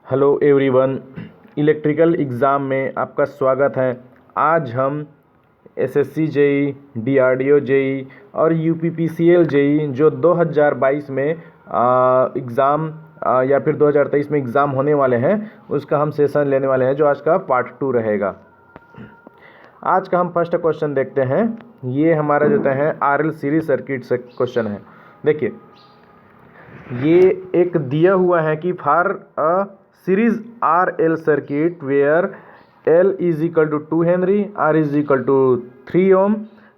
Hello everyone, electrical exam में आपका स्वागत है। आज हम एसएससी जेई, डीआरडीओ जेई और यूपीपीसीएल जेई जो 2022 में एग्ज़ाम या फिर 2023 में एग्ज़ाम होने वाले हैं उसका हम सेशन लेने वाले हैं, जो आज का पार्ट 2 रहेगा। आज का हम फर्स्ट क्वेश्चन देखते हैं। ये हमारा जो है आरएल सीरीज सर्किट से क्वेश्चन है। देखिए, ये एक दिया हुआ है कि for a series R L circuit where L is equal to 2 henry, R is equal to 3 ohm,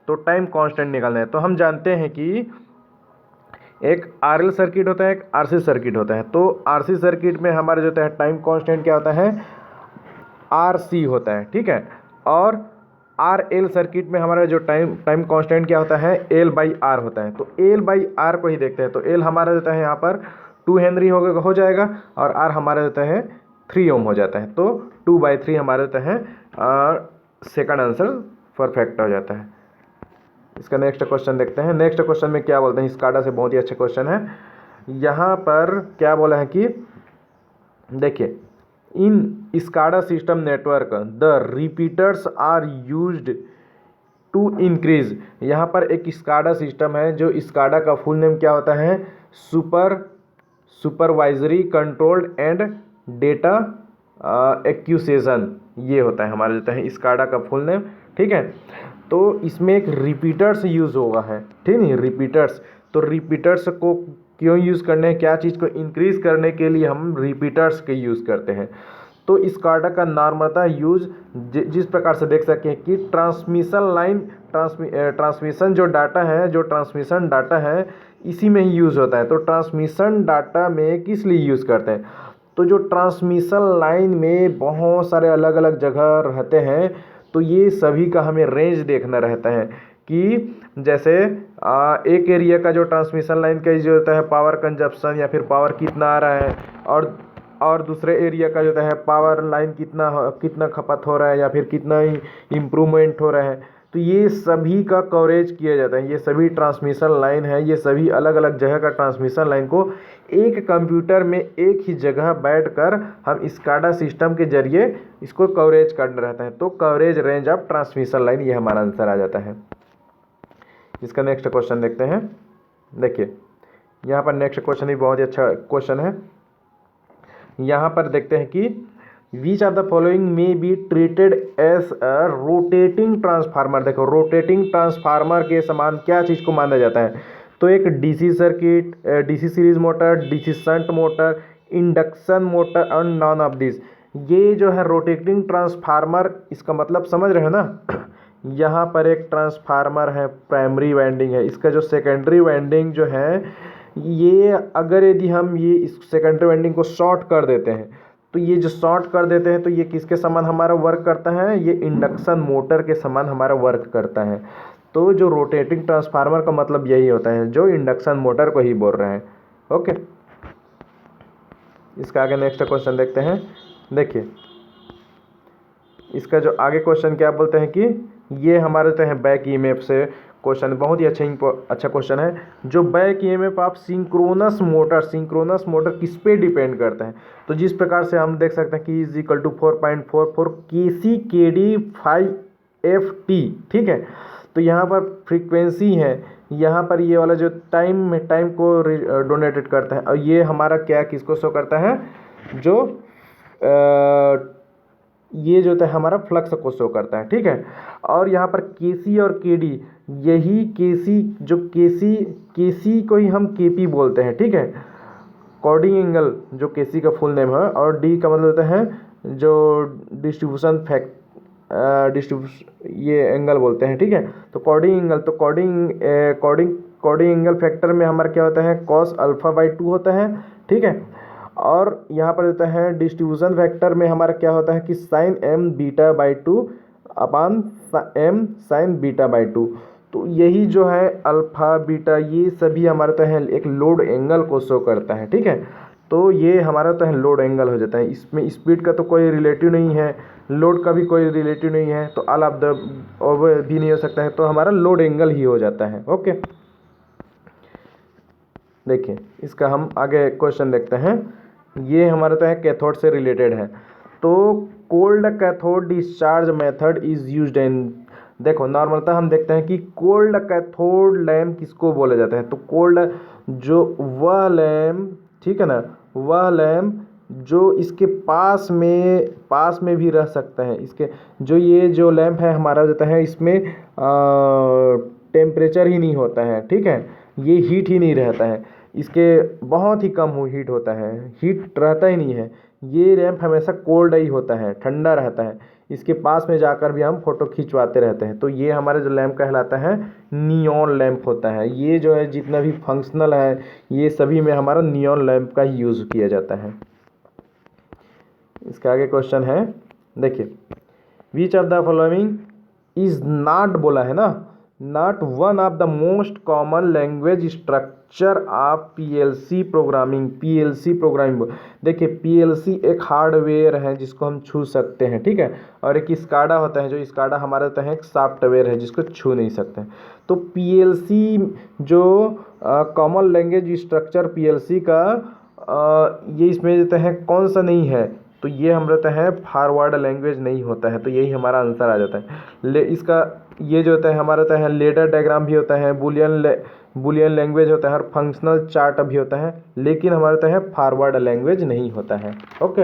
तो टाइम कांस्टेंट निकालना है। तो हम जानते हैं कि एक आर एल सर्किट होता है, एक आर सी सर्किट होता है। तो आर सी सर्किट में हमारा जो है टाइम कांस्टेंट क्या होता है, आर सी होता है, ठीक है। और आर एल सर्किट में हमारा जो टाइम कांस्टेंट क्या होता है, एल बाई आर होता है। तो एल बाई आर को ही देखते हैं। तो एल हमारा होता है यहाँ पर 2 हेनरी हो जाएगा और आर हमारा होता है 3 ओम हो जाता है। तो 2/3 हमारा होता है सेकंड आंसर परफेक्ट हो जाता है। इसका नेक्स्ट क्वेश्चन देखते हैं। नेक्स्ट क्वेश्चन में क्या बोलते हैं, स्काडा से बहुत ही अच्छा क्वेश्चन है। यहाँ पर क्या बोला है कि देखिए, in SCADA system network the repeaters are used to increase. यहाँ पर एक स्काडा सिस्टम है, जो स्काडा का फुल नेम क्या होता है, supervisory controlled and data accusation, ये होता है हमारा जो है स्काडा का फुल नेम, ठीक है। तो इसमें एक रिपीटर्स यूज़ होगा है, ठीक है, रिपीटर्स। तो रिपीटर्स को क्यों यूज़ करने हैं, क्या चीज़ को इंक्रीज़ करने के लिए हम रिपीटर्स के यूज़ करते हैं। तो स्काडा का नॉर्मलता यूज जिस प्रकार से देख सकते हैं कि ट्रांसमिशन लाइन, ट्रांसमिशन जो डाटा है, जो ट्रांसमिशन डाटा है इसी में ही यूज़ होता है। तो ट्रांसमिशन डाटा में किस लिए यूज़ करते हैं, तो जो ट्रांसमिशन लाइन में बहुत सारे अलग अलग जगह रहते हैं, तो ये सभी का हमें रेंज देखना रहता है कि जैसे एक एरिया का जो ट्रांसमिशन लाइन का जो होता है पावर कंजप्शन या फिर पावर कितना आ रहा है, और दूसरे एरिया का जो है पावर लाइन कितना खपत हो रहा है या फिर कितना इम्प्रूवमेंट हो रहा है। तो ये सभी का कवरेज किया जाता है। ये सभी ट्रांसमिशन लाइन है, ये सभी अलग अलग जगह का ट्रांसमिशन लाइन को एक कंप्यूटर में एक ही जगह बैठकर हम स्काडा सिस्टम के जरिए इसको कवरेज करना रहता है। तो coverage range of transmission line, ये हमारा आंसर आ जाता है। इसका नेक्स्ट क्वेश्चन देखते हैं। देखिए, यहाँ पर नेक्स्ट क्वेश्चन भी बहुत ही अच्छा क्वेश्चन है। यहाँ पर देखते हैं कि which are the following may be treated as a rotating transformer. देखो, रोटेटिंग ट्रांसफार्मर के समान क्या चीज़ को माना जाता है, तो एक DC circuit, DC series motor, DC shunt motor, induction motor और नॉन ऑफ दिस। ये जो है रोटेटिंग ट्रांसफार्मर, इसका मतलब समझ रहे हो ना। यहाँ पर एक ट्रांसफार्मर है, प्राइमरी वाइंडिंग है, इसका जो सेकेंडरी वाइंडिंग जो है, ये अगर यदि हम ये इस सेकेंडरी वाइंडिंग को शॉर्ट कर देते हैं, तो ये जो शॉर्ट कर देते हैं तो ये किसके समान हमारा वर्क करता है, ये इंडक्शन मोटर के समान हमारा वर्क करता है। तो जो रोटेटिंग ट्रांसफार्मर का मतलब यही होता है, जो इंडक्शन मोटर को ही बोल रहे हैं। ओके, इसका आगे नेक्स्ट क्वेश्चन देखते हैं। देखिए, इसका जो आगे क्वेश्चन क्या बोलते हैं कि ये हमारे तो है बैक ईएमएफ से क्वेश्चन, बहुत ही अच्छा क्वेश्चन है। जो बैक ईएमएफ आप सिंक्रोनस मोटर किस पे डिपेंड करता है, तो जिस प्रकार से हम देख सकते हैं कि इज इक्वल टू 4.44 kc/kd/5ft, ठीक है। तो यहाँ पर फ्रीक्वेंसी है, यहाँ पर ये वाला जो टाइम को डोनेटेड करता है, और ये हमारा क्या किसको शो करता है, जो ये जो है हमारा फ्लक्स को शो करता है, ठीक है। और यहाँ पर केसी और केडी, यही केसी जो केसी को ही हम केपी बोलते हैं, ठीक है। कॉर्डिंग एंगल जो केसी का फुल नेम है, और डी का मतलब होता है जो डिस्ट्रीब्यूशन ये एंगल बोलते हैं, ठीक है। तो कॉर्डिंग एंगल, तो कॉर्डिंग एंगल फैक्टर में हमारा क्या होता है, कॉस α/2 होता है, ठीक है। और यहाँ पर देता है डिस्ट्रीब्यूशन फैक्टर में हमारा क्या होता है कि साइन m β/2 अपान m साइन β/2। तो यही जो है अल्फा बीटा, ये सभी हमारा तो है एक लोड एंगल को शो करता है, ठीक है। तो ये हमारा तो है लोड एंगल हो जाता है। इसमें स्पीड का तो कोई रिलेटिव नहीं है, लोड का भी कोई रिलेटिव नहीं है, तो ऑल ऑफ द भी नहीं हो सकता है, तो हमारा लोड एंगल ही हो जाता है। ओके, देखिए, इसका हम आगे क्वेश्चन देखते हैं। ये हमारा तो है कैथोड से रिलेटेड है। तो cold cathode discharge method is used in, देखो नॉर्मलता हम देखते हैं कि कोल्ड कैथोड लैम्प किसको बोला जाता है, तो कोल्ड जो वह लैम्प, ठीक है ना, वह लैम्प जो इसके पास में भी रह सकता है। इसके जो ये जो लैम्प है हमारा होता है, इसमें टेम्परेचर ही नहीं होता है, ठीक है, ये हीट ही नहीं रहता है, इसके बहुत ही कम हीट होता है, हीट रहता ही नहीं है। ये लैंप हमेशा कोल्ड ही होता है, ठंडा रहता है, इसके पास में जाकर भी हम फोटो खिंचवाते रहते हैं। तो ये हमारा जो लैंप कहलाता है नियॉन लैंप होता है। ये जो है जितना भी फंक्शनल है ये सभी में हमारा नियॉन लैंप का ही यूज़ किया जाता है। इसका आगे क्वेश्चन है, देखिए विच of the following is not बोला है ना, not one of the most common language structure of PLC programming. PLC programming, देखिए पीएलसी एक हार्डवेयर है जिसको हम छू सकते हैं, ठीक है, और एक स्काडा होता है, जो स्काडा हमारा होता है एक सॉफ्टवेयर है जिसको छू नहीं सकते हैं। तो पीएलसी जो कॉमन लैंग्वेज स्ट्रक्चर पीएलसी का ये इसमें देते हैं कौन सा नहीं है, तो ये हम रहता है फॉरवर्ड लैंग्वेज नहीं होता है, तो यही हमारा आंसर आ जाता है। इसका ये जो होता है हमारा होता है लेडर डायग्राम भी होता है, बुलियन लैंग्वेज होता है और फंक्शनल चार्ट भी होता है, लेकिन हमारा होता है फॉरवर्ड लैंग्वेज नहीं होता है। ओके,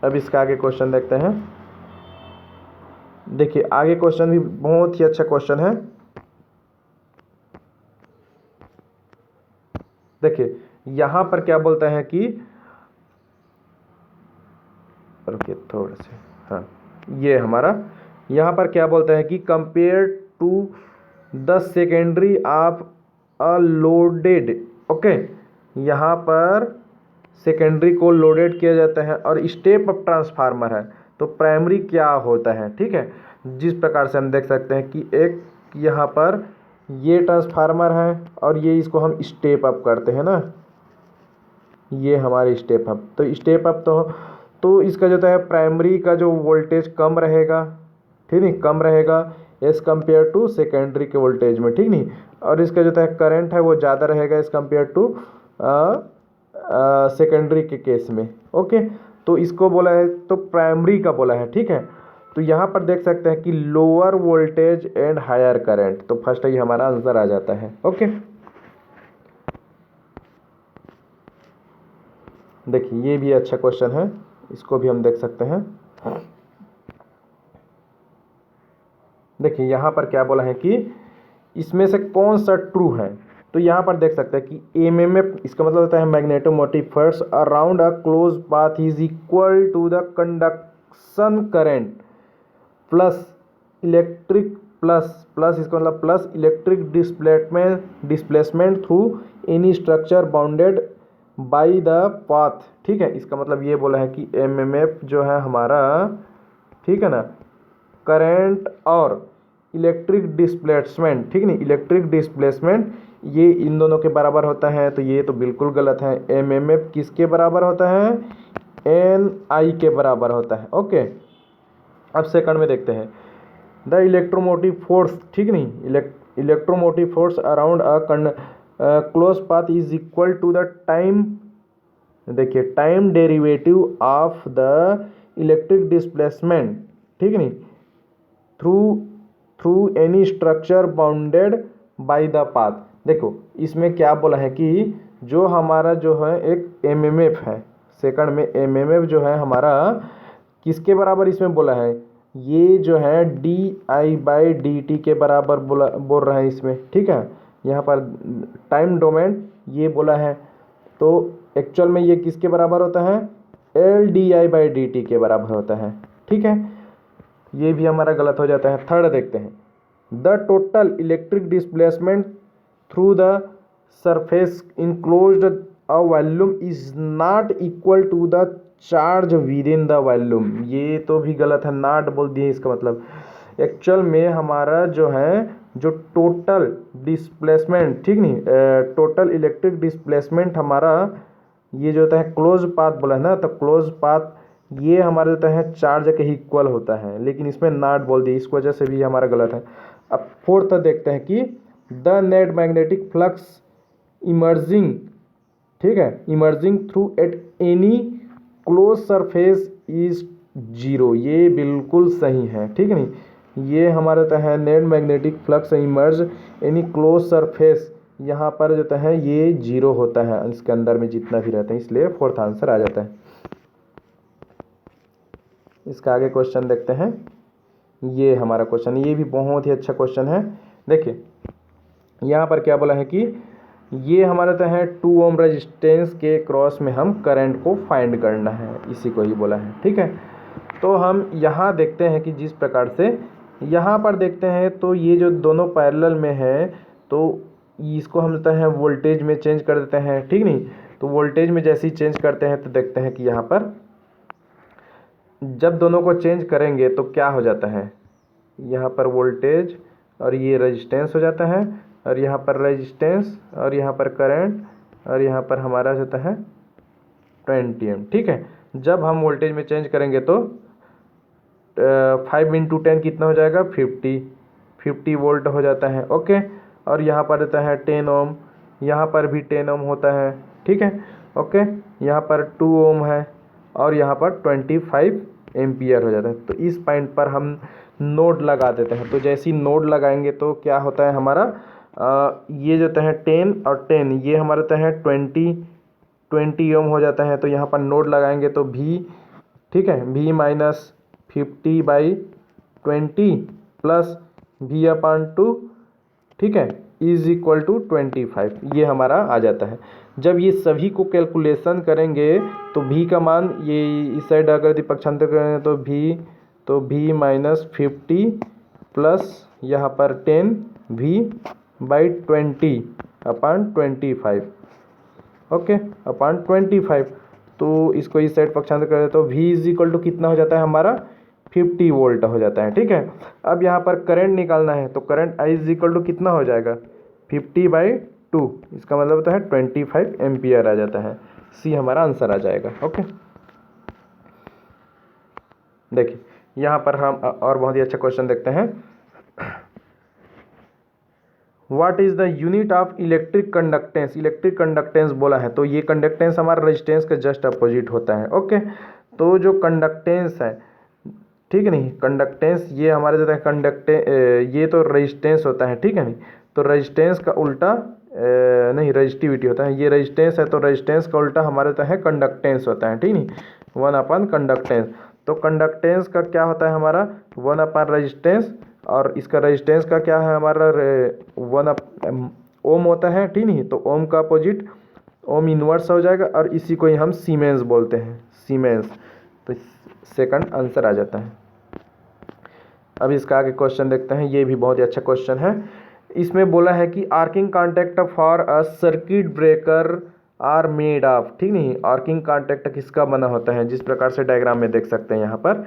अब इसका आगे क्वेश्चन देखते हैं। देखिए आगे क्वेश्चन भी बहुत ही अच्छा क्वेश्चन है। देखिए यहाँ पर क्या बोलता है कि, रुकिए थोड़ा से, हाँ ये हमारा यहाँ पर क्या बोलता है कि compare to the secondary of a loaded, okay, यहाँ पर सेकेंडरी को लोडेड किया जाता है और स्टेप अप ट्रांसफार्मर है, तो प्राइमरी क्या होता है, ठीक है, जिस प्रकार से हम देख सकते हैं कि एक यहाँ पर ये ट्रांसफार्मर है और ये इसको हम स्टेप अप करते हैं ना, ये हमारे स्टेप अप, तो स्टेप अप तो इसका जो होता है प्राइमरी का जो वोल्टेज कम रहेगा, ठीक नहीं, कम रहेगा एज कम्पेयर टू सेकेंडरी के वोल्टेज में, ठीक नहीं, और इसका जो है करंट है वो ज़्यादा रहेगा एज कम्पेयर टू सेकेंडरी के केस में। ओके, तो इसको बोला है तो प्राइमरी का बोला है, ठीक है। तो यहाँ पर देख सकते हैं कि lower voltage and higher current, तो फर्स्ट ये हमारा आंसर आ जाता है। ओके, देखिए ये भी अच्छा क्वेश्चन है, इसको भी हम देख सकते हैं। देखिए यहाँ पर क्या बोला है कि इसमें से कौन सा ट्रू है, तो यहाँ पर देख सकते हैं कि एमएमएफ, इसका मतलब होता है magnetomotive force around a closed path is equal to the conduction current plus electric plus इसका मतलब plus electric displacement through any structure bounded by the path, ठीक है। इसका मतलब ये बोला है कि एमएमएफ जो है हमारा, ठीक है ना, करंट और इलेक्ट्रिक डिस्प्लेसमेंट, ठीक नहीं, इलेक्ट्रिक डिस्प्लेसमेंट ये इन दोनों के बराबर होता है, तो ये तो बिल्कुल गलत है। एमएमएफ किसके बराबर होता है, एन आई के बराबर होता है। ओके, अब सेकंड में देखते हैं, द इलेक्ट्रोमोटिव फोर्स, ठीक नहीं, electromotive force around a closed path is equal to the time, देखिए time derivative of the electric displacement, ठीक नहीं, through any structure bounded by the path. देखो इसमें क्या बोला है कि जो हमारा जो है एक एमएमएफ है, सेकंड में एमएमएफ जो है हमारा किसके बराबर इसमें बोला है, ये जो है D I by D T के बराबर बोल रहा है इसमें, ठीक है। यहाँ पर टाइम डोमेन ये बोला है, तो एक्चुअल में ये किसके बराबर होता है, L D I by D T के बराबर होता है, ठीक है। ये भी हमारा गलत हो जाता है। थर्ड देखते हैं, the total electric displacement through the surface enclosed a volume is not equal to the charge within the volume, ये तो भी गलत है, नॉट बोल दिए, इसका मतलब एक्चुअल में हमारा जो है जो टोटल डिस्प्लेसमेंट, ठीक नहीं, टोटल इलेक्ट्रिक डिस्प्लेसमेंट हमारा ये जो होता है क्लोज पाथ बोला है ना, तो क्लोज पाथ ये हमारा होता है चार्ज के इक्वल होता है, लेकिन इसमें नॉट बोल दिया, इस वजह से भी हमारा गलत है। अब फोर्थ देखते हैं कि the net magnetic flux emerging ठीक है, emerging through at any close surface is zero, ये बिल्कुल सही है, ठीक है नहीं। ये हमारा जो है net magnetic flux emerge any close surface, यहाँ पर जो है ये जीरो होता है इसके अंदर में जितना भी रहता है, इसलिए फोर्थ आंसर आ जाता है। इसका आगे क्वेश्चन देखते हैं। ये हमारा क्वेश्चन, ये भी बहुत ही अच्छा क्वेश्चन है। देखिए यहाँ पर क्या बोला है कि ये हमारा तो है 2 ओम रेजिस्टेंस के क्रॉस में हम करंट को फाइंड करना है, इसी को ही बोला है, ठीक है। तो हम यहाँ देखते हैं कि जिस प्रकार से यहाँ पर देखते हैं तो ये जो दोनों पैरेलल में है तो इसको हम लेते हैं वोल्टेज में चेंज कर देते हैं, ठीक नहीं। तो वोल्टेज में जैसे ही चेंज करते हैं तो देखते हैं कि यहाँ पर जब दोनों को चेंज करेंगे तो क्या हो जाता है, यहाँ पर वोल्टेज और ये रेजिस्टेंस हो जाता है, और यहाँ पर रेजिस्टेंस और यहाँ पर करंट और यहाँ पर हमारा जाता है 20 एम, ठीक है। जब हम वोल्टेज में चेंज करेंगे तो 5 × 10 कितना हो जाएगा, 50 वोल्ट हो जाता है, ओके। और यहाँ पर रहता है 10 ओम, यहाँ पर भी 10 ओम होता है, ठीक है, ओके। यहाँ पर 2 ओम है और यहाँ पर 25 एम्पियर हो जाता है। तो इस पॉइंट पर हम नोड लगा देते हैं। तो जैसे ही नोड लगाएंगे तो क्या होता है हमारा ये जो है 10 और 10 ये हमारा तो है 20 ओम हो जाता है। तो यहाँ पर नोड लगाएंगे तो भी, ठीक है, V माइनस 50/20 प्लस V/2, ठीक है, इज इक्वल टू 25, ये हमारा आ जाता है। जब ये सभी को कैलकुलेशन करेंगे तो V का मान, ये इस साइड अगर यदि पक्षांतर करेंगे तो V माइनस 50 प्लस यहाँ पर 10V/20/25, ओके, अपॉन 25। तो इसको इस साइड पक्षांतर करें तो V इज इक्वल टू कितना हो जाता है हमारा 50 वोल्ट हो जाता है, ठीक है। अब यहाँ पर करंट निकालना है तो current I is equal to कितना हो जाएगा 50/2, इसका मतलब होता है 25 एम्पियर आ जाता है। सी हमारा आंसर आ जाएगा, ओके। देखिए यहाँ पर हम और बहुत ही अच्छा क्वेश्चन देखते हैं। What is the unit of electric conductance, electric conductance बोला है तो ये कंडक्टेंस हमारा रेजिस्टेंस का जस्ट अपोजिट होता है, ओके। तो जो कंडक्टेंस है, ठीक है नहीं, कंडक्टेंस ये हमारे जो है ये तो रेजिस्टेंस होता है, ठीक है नहीं। तो रेजिस्टेंस का उल्टा नहीं रेजिस्टिविटी होता है, ये रेजिस्टेंस है तो रेजिस्टेंस का उल्टा हमारे तो है कंडक्टेंस होता है, ठीक नहीं, 1/कंडक्टेंस। तो कंडक्टेंस का क्या होता है हमारा 1/रेजिस्टेंस, और इसका रेजिस्टेंस का क्या है हमारा 1 ओम होता है, ठीक नहीं। तो ओम का अपोजिट ओम इनवर्स हो जाएगा और इसी को ही हम सीमेंस बोलते हैं, सीमेंस। तो सेकंड आंसर आ जाता है। अब इसका आगे क्वेश्चन देखते हैं, ये भी बहुत ही अच्छा क्वेश्चन है। इसमें बोला है कि arcing contact for a circuit breaker are made of, ठीक नहीं, आर्किंग कॉन्टैक्ट किसका बना होता है, जिस प्रकार से डायग्राम में देख सकते हैं यहाँ पर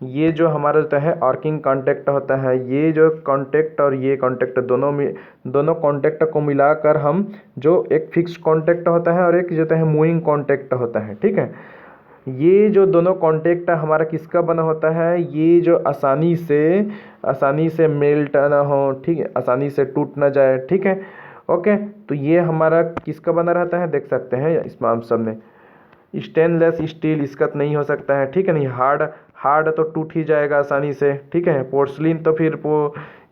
ये जो हमारा होता है आर्किंग कॉन्टैक्ट होता है, ये जो कॉन्टैक्ट और ये कॉन्टैक्ट दोनों कॉन्टैक्ट को मिलाकर हम जो एक फिक्स कॉन्टैक्ट होता है और एक जो है मूविंग कॉन्टैक्ट होता है, ठीक है। ये जो दोनों कॉन्टैक्ट हमारा किसका बना होता है, ये जो आसानी से मेल्ट ना हो, ठीक है, आसानी से टूट ना जाए, ठीक है, ओके। तो ये हमारा किसका बना रहता है, देख सकते हैं इसमें हम सब में स्टेनलेस स्टील इसका तो नहीं हो सकता है, ठीक है नहीं, हार्ड तो टूट ही जाएगा आसानी से, ठीक है। पोर्सलिन तो फिर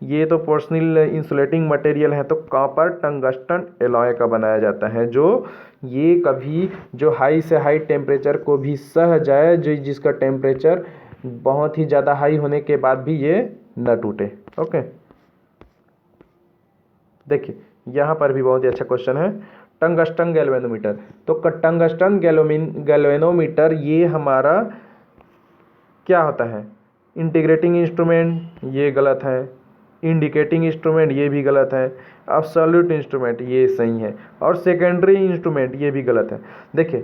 ये तो पोर्सलिन इंसुलेटिंग मटेरियल है। तो कॉपर टंगस्टन एलॉय का बनाया जाता है, जो ये कभी जो हाई से हाई टेम्परेचर को भी सह जाए, जो जिसका टेम्परेचर बहुत ही ज़्यादा हाई होने के बाद भी ये न टूटे, ओके। देखिए यहाँ पर भी बहुत ही अच्छा क्वेश्चन है, टंगस्टन गैल्वेनोमीटर। तो टंगस्टन गैल्वेनोमीटर ये हमारा क्या होता है, इंटीग्रेटिंग इंस्ट्रूमेंट, ये गलत है, इंडिकेटिंग इंस्ट्रूमेंट ये भी गलत है, एब्सोल्यूट इंस्ट्रूमेंट ये सही है, और सेकेंडरी इंस्ट्रूमेंट ये भी गलत है। देखिए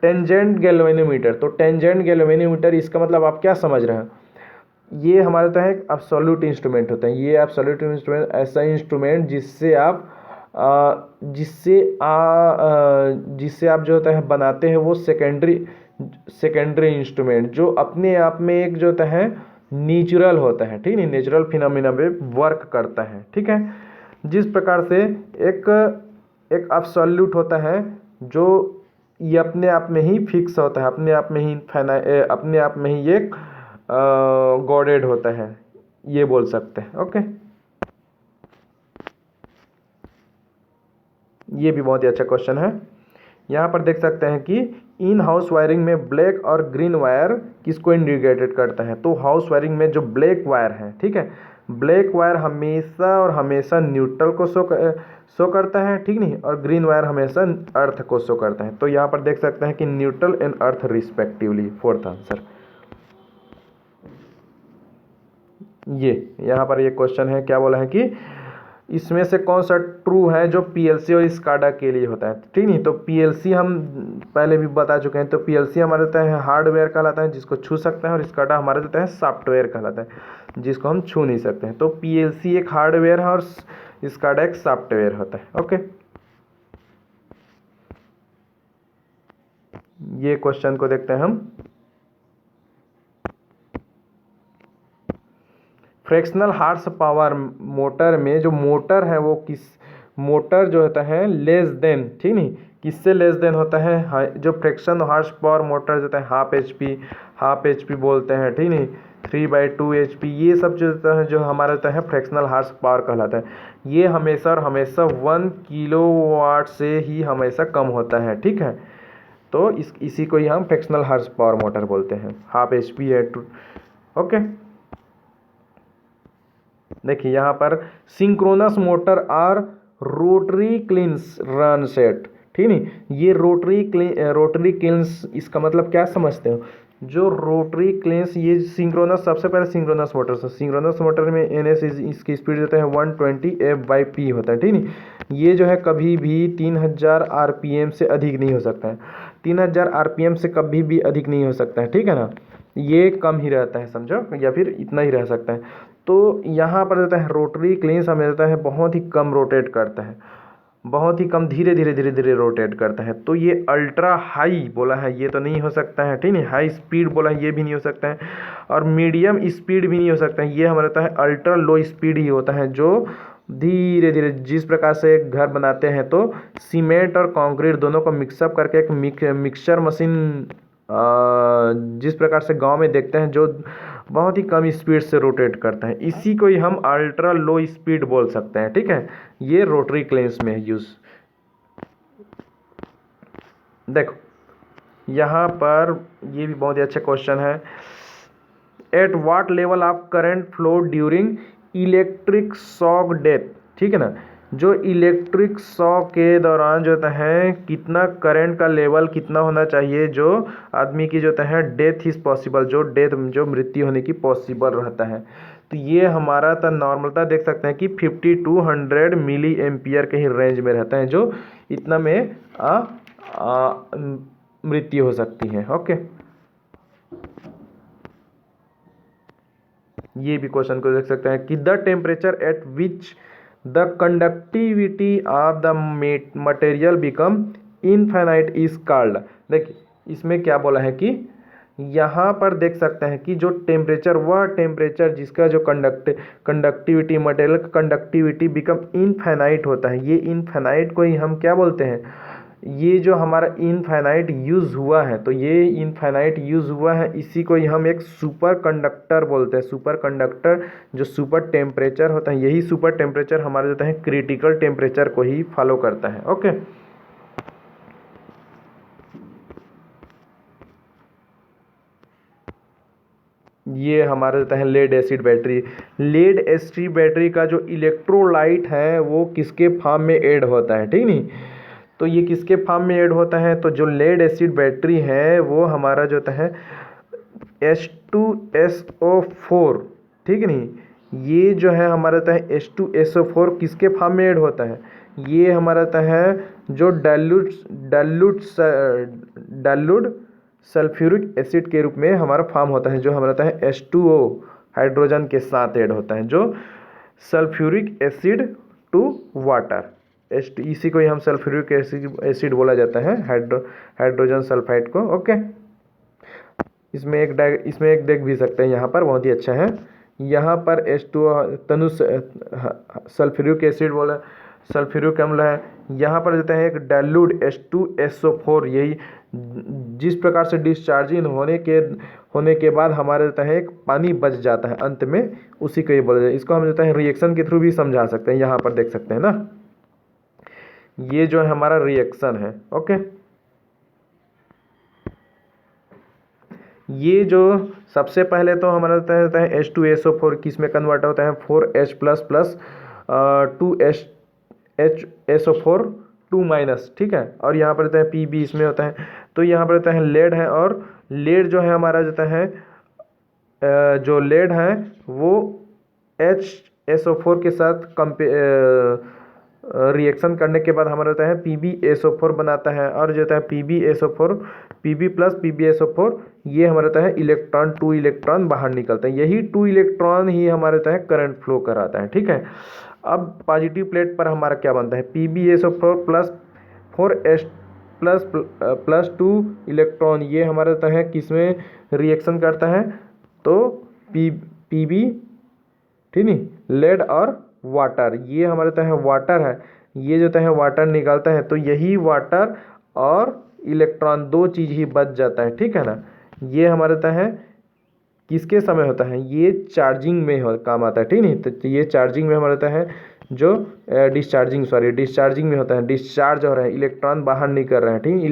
टेंजेंट गैल्वेनोमीटर, तो टेंजेंट गैल्वेनोमीटर इसका मतलब आप क्या समझ रहे हैं, ये हमारे तो है एब्सोल्यूट इंस्ट्रूमेंट होता है। ये एब्सोल्यूट इंस्ट्रूमेंट ऐसा इंस्ट्रूमेंट जिससे आप जो होता है बनाते हैं वो सेकेंडरी इंस्ट्रूमेंट जो अपने आप में एक जो होता है नेचुरल होता है, ठीक है, नेचुरल फिनोमिना पे वर्क करता है, ठीक है। जिस प्रकार से एक एब्सोल्यूट होता है जो ये अपने आप में ही फिक्स होता है, अपने आप में ही अपने आप में ही ये गॉडेड होता है, ये बोल सकते हैं। ओके, ये भी बहुत ही अच्छा क्वेश्चन है। यहाँ पर देख सकते हैं कि इन हाउस वायरिंग में ब्लैक और ग्रीन वायर किसको इंडिकेटेड करता है। तो हाउस वायरिंग में जो ब्लैक वायर है, ठीक है, ब्लैक वायर हमेशा और हमेशा न्यूट्रल को शो करता है, ठीक नहीं, और ग्रीन वायर हमेशा अर्थ को शो करता है। तो यहाँ पर देख सकते हैं कि neutral and earth respectively, fourth answer. ये यहाँ पर ये क्वेश्चन है, क्या बोला है कि इसमें से कौन सा ट्रू है जो पीएलसी और स्काडा के लिए होता है, ठीक नहीं। तो पीएलसी हम पहले भी बता चुके हैं। तो पीएलसी हमारा देता है हार्डवेयर कहलाता है जिसको छू सकते हैं, और स्काडा हमारा देता है सॉफ्टवेयर कहलाता है जिसको हम छू नहीं सकते हैं। तो पीएलसी एक हार्डवेयर है और स्काडा एक सॉफ्टवेयर होता है। ओके, ये क्वेश्चन को देखते हैं हम। फ्रैक्शनल हार्स पावर मोटर में जो मोटर है वो किस मोटर जो होता है लेस देन, ठीक नहीं, किससे लेस देन होता है, जो फ्रैक्शन हार्स पावर मोटर जो होता है हाफ एच पी बोलते हैं, ठीक नहीं, 3/2 HP, ये सब जो होता है जो हमारा होता है फ्रैक्शनल हार्स पावर कहलाता है। ये हमेशा और हमेशा 1 किलोवाट से ही हमेशा कम होता है, ठीक है। तो इसी को ही हम फ्रैक्शनल हार्स पावर मोटर बोलते हैं, हाफ HP है। ओके, देखिए यहाँ पर synchronous motor are rotary cleans run set, ठीक नहीं। ये रोटरी क्लींस, इसका मतलब क्या समझते हो, जो रोटरी क्लींस, ये सिंक्रोनस, सबसे पहले सिंक्रोनस मोटर से, सिंक्रोनस मोटर में NS इसकी स्पीड देता है 120 F/P होता है, ठीक नहीं। ये जो है कभी भी 3000 RPM से अधिक नहीं हो सकता है, 3000 RPM से कभी भी अधिक नहीं हो सकता है, ठीक है ना। ये कम ही रहता है समझो, या फिर इतना ही रह सकता है। तो यहाँ पर देता है रोटरी क्लींस हमें देता है बहुत ही कम रोटेट करता है, बहुत ही कम, धीरे धीरे धीरे धीरे रोटेट करता है। तो ये अल्ट्रा हाई बोला है, ये तो नहीं हो सकता है, ठीक नहीं। हाई स्पीड बोला है, ये भी नहीं हो सकता है, और मीडियम स्पीड भी नहीं हो सकता है। ये हमारा रहता है अल्ट्रा लो स्पीड ही होता है, जो धीरे धीरे, जिस प्रकार से एक घर बनाते हैं तो सीमेंट और कंक्रीट दोनों को मिक्सअप करके एक मिक्सचर मशीन, जिस प्रकार से गांव में देखते हैं, जो बहुत ही कम स्पीड से रोटेट करता है, इसी को ही हम अल्ट्रा लो स्पीड बोल सकते हैं, ठीक है। ये रोटरी क्लेंस में है यूज। देखो यहाँ पर ये भी बहुत ही अच्छा क्वेश्चन है। At what level of current flow during electric shock death, ठीक है ना। जो इलेक्ट्रिक शॉक के दौरान जो होता है कितना करंट का लेवल कितना होना चाहिए, जो आदमी की जो होता है डेथ इज पॉसिबल, जो मृत्यु होने की पॉसिबल रहता है। तो ये हमारा तो नॉर्मलता देख सकते हैं कि 50 to 100 मिली एम्पियर के ही रेंज में रहता है, जो इतना में मृत्यु हो सकती है। ओके, ये भी क्वेश्चन को देख सकते हैं कि the temperature at which the conductivity of the material become infinite is called. देखिए इसमें क्या बोला है कि यहाँ पर देख सकते हैं कि जो टेम्परेचर, वह टेम्परेचर जिसका जो कंडक्टिविटी, मटेरियल का कंडक्टिविटी बिकम इनफाइनाइट होता है, ये इनफाइनाइट को ही हम क्या बोलते हैं, ये जो हमारा इनफाइनाइट यूज़ हुआ है, तो ये इनफाइनाइट यूज़ हुआ है, इसी को ही हम एक सुपर कंडक्टर बोलते हैं। सुपर कंडक्टर जो सुपर टेम्परेचर होता है, यही सुपर टेम्परेचर हमारे देता है क्रिटिकल टेम्परेचर को ही फॉलो करता है। ओके, ये हमारा देता है lead acid battery. Lead acid battery का जो इलेक्ट्रोलाइट है वो किसके फॉर्म में ऐड होता है, ठीक नहीं। तो ये किसके फॉर्म में ऐड होता है, तो जो लेड एसिड बैटरी है वो हमारा जो होता है H2SO4, ठीक नहीं। ये जो है हमारा रहता है H2SO4 किसके फॉर्म में ऐड होता है, ये हमारा रहता है जो डाइल्यूट सल्फ्यूरिक एसिड के रूप में हमारा फॉर्म होता है, जो हमारा रहता है H2O हाइड्रोजन के साथ ऐड होता है, जो सल्फ्यूरिक एसिड टू वाटर, इसी को ही हम सल्फ्यूरिक एसिड बोला जाता है, हाइड्रोजन सल्फाइड को। ओके, इसमें एक देख भी सकते हैं, यहाँ पर बहुत ही अच्छा है। यहाँ पर H2O सल्फ्यूरिक एसिड बोला, सल्फ्यूरिक अम्ल है। यहाँ पर देते हैं एक डाइल्यूट H2SO4, यही जिस प्रकार से डिस्चार्जिंग होने के बाद हमारे देता है एक पानी बच जाता है अंत में, उसी को ये बोला जाए। इसको हम देता है रिएक्शन के थ्रू भी समझा सकते हैं। यहाँ पर देख सकते हैं ना, ये जो है हमारा रिएक्शन है। ओके, ये जो सबसे पहले तो हमारा होता है H2SO4 किस में कन्वर्ट होता है 4H प्लस 2HSO4 2-, ठीक है। और यहाँ पर रहता है Pb इसमें होता है। तो यहाँ पर रहता है लेड है, और लेड जो है हमारा रहता है जो लेड है वो HSO4 के साथ रिएक्शन करने के बाद हमारा रहता है PbSO4 बनाता है, और जो होता है PbSO4 Pb प्लस PbSO4 ये हमारा रहता है इलेक्ट्रॉन 2 इलेक्ट्रॉन बाहर निकलते हैं। यही 2 इलेक्ट्रॉन ही हमारा रहता है करंट फ्लो कराता है, ठीक है। अब पॉजिटिव प्लेट पर हमारा क्या बनता है PbSO4 plus 4H plus 2 electron, ये हमारा रहता है किसमें रिएक्शन करता है, तो Pb, ठीक नहीं, लेड और वाटर, ये हमारा रहता है वाटर है, ये जो होता है वाटर निकालता है। तो यही वाटर और इलेक्ट्रॉन दो चीज़ ही बच जाता है, ठीक है ना। ये हमारा रहता है किसके समय होता है, ये चार्जिंग में काम आता है, ठीक नहीं। तो ये चार्जिंग में हमारा रहता है जो डिस्चार्जिंग में होता है, डिस्चार्ज हो रहा है, इलेक्ट्रॉन बाहर निकल रहे हैं, ठीक।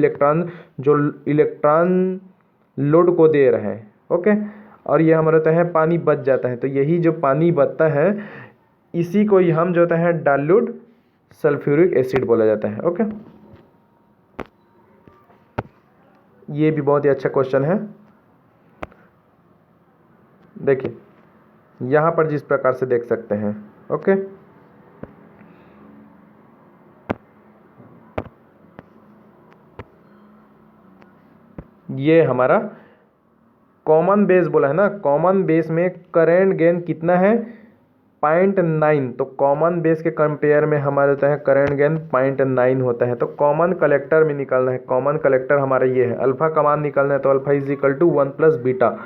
इलेक्ट्रॉन लोड को दे रहे हैं, ओके। और ये हमारा रहता है पानी बच जाता है। तो यही जो पानी बचता है इसी को हम जो होता है डाइल्यूट सल्फ्यूरिक एसिड बोला जाता है, ओके। ये भी बहुत ही अच्छा क्वेश्चन है। देखिए यहाँ पर जिस प्रकार से देख सकते हैं, ओके। ये हमारा कॉमन बेस बोला है ना, कॉमन बेस में करेंट गेन कितना है 0.9। तो कॉमन बेस के कंपेयर में हमारा होता है करंट गेन 0.9 होता है। तो कॉमन कलेक्टर में निकालना है, कॉमन कलेक्टर हमारा ये है, अल्फा कमान निकालना है। तो alpha is equal to 1 plus beta.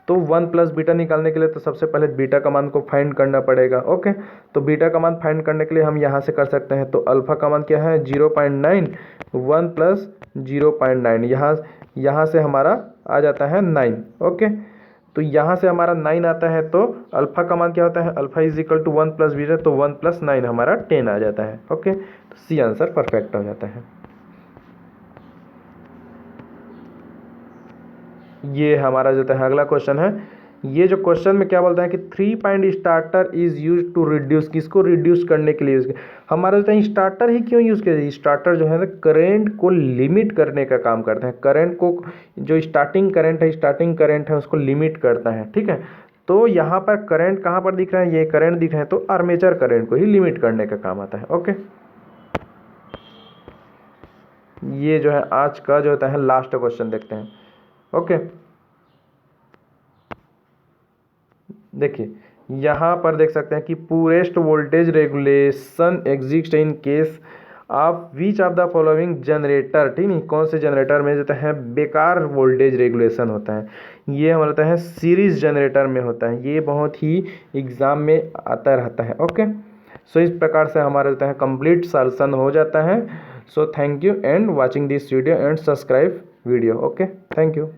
तो 1 प्लस बीटा निकालने के लिए तो सबसे पहले बीटा कमान को फाइंड करना पड़ेगा, ओके। तो बीटा कमान फाइंड करने के लिए हम यहाँ से कर सकते हैं। तो अल्फा कमान क्या है 0.9, 1 प्लस 0.9, यहाँ से हमारा आ जाता है 9, ओके। तो यहाँ से हमारा 9 आता है। तो अल्फा का मान क्या होता है, alpha is equal to 1 plus beta, तो 1 प्लस 9 हमारा 10 आ जाता है, ओके। तो सी आंसर परफेक्ट हो जाता है। ये हमारा जो है अगला क्वेश्चन है। ये जो क्वेश्चन में क्या बोलता है कि 3 point starter is use to reduce, किसको रिड्यूस करने के लिए यूज, हमारा जो है स्टार्टर ही क्यों यूज़ किया जाए। स्टार्टर जो है ना करंट को लिमिट करने का काम करता है, करंट को जो स्टार्टिंग करंट है उसको लिमिट करता है, ठीक है। तो यहाँ पर करंट कहाँ पर दिख रहा है, ये करंट दिख रहा है, तो आर्मेचर करंट को ही लिमिट करने का काम आता है, ओके। ये जो है आज का जो होता है लास्ट क्वेश्चन देखते हैं, ओके। देखिए यहाँ पर देख सकते हैं कि purest voltage regulation exist in case of which of the following generator, ठीक नहीं, कौन से जनरेटर में जाता है बेकार वोल्टेज रेगुलेशन होता है। ये हमारा होता है सीरीज जनरेटर में होता है। ये बहुत ही एग्जाम में आता रहता है, ओके। सो इस प्रकार से हमारा होता है कंप्लीट सॉल्यूशन हो जाता है। So thank you and watching this video and subscribe video, okay, thank you.